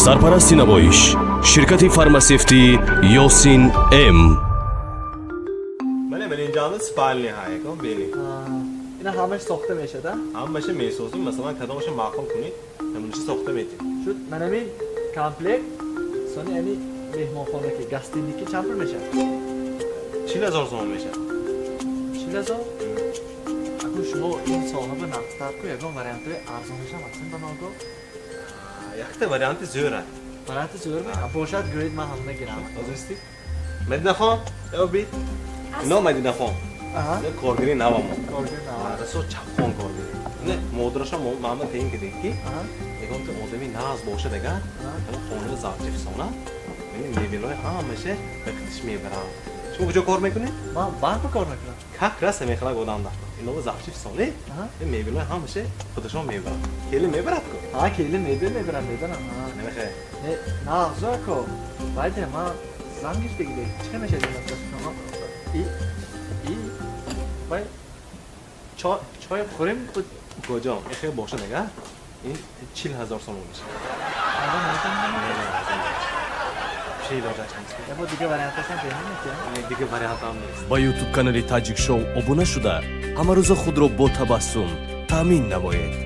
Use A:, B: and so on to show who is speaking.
A: سرپرستی نمایش شرکت فارماسیفتی یاسین ام.
B: بله من اینجا سپال نهایی کن بینی.
C: اینا همش ساخته میشه ده؟
B: همش میسازیم مثلا کدامش معقول کنید همونش ساخته میتیم.
C: شد من همین کامپلکت سانی همین مهمانخانه که گستینیکی چند پر میشه؟
B: 40,000 تومان میشه.
C: 40,000 اگه شما این صاحب نقطه کو یکم وریانت ارزانش هم هستن بناگو
B: یک تا وریانت زیره.
C: وریانت زور می باشد گرید من هم نگیرم
B: آزوستی؟ مدینه خان یا بید؟ نه مدینه خان. نه کارگری نوام.
C: کارگر نه
B: رسو چپخون کارگری. نه مدرش هم محمد تیم که دیگه. یکم تو آدمی ناز باشه دیگه. اون خونه زاویه فسونه. یعنی میبینه همشه وقتش میبرم. شما کجا کار میکنی؟
C: من بانک کار میکنم
B: که رسه میخواد گودام ده. اینو زاویه فسونه. میبینه همشه خودشون میبرم. کلی میبرد کو.
C: ها کلی میبرم
B: نمیخه.
C: نه زور کو باید ما زنگش دیگه چه میشه دیگه شما ای باید چای خوریم بود
B: کجا؟ خیلی باشه نگه. این 40,000 تومان میشه. چی داره چند؟
C: یا دیگه وریانتش هم بهتره
B: دیگه وریانت هم نیست.
A: با یوتیوب کانال تاجیک شو ابونه شده همه روز خود را با تبسم تامین نمایید.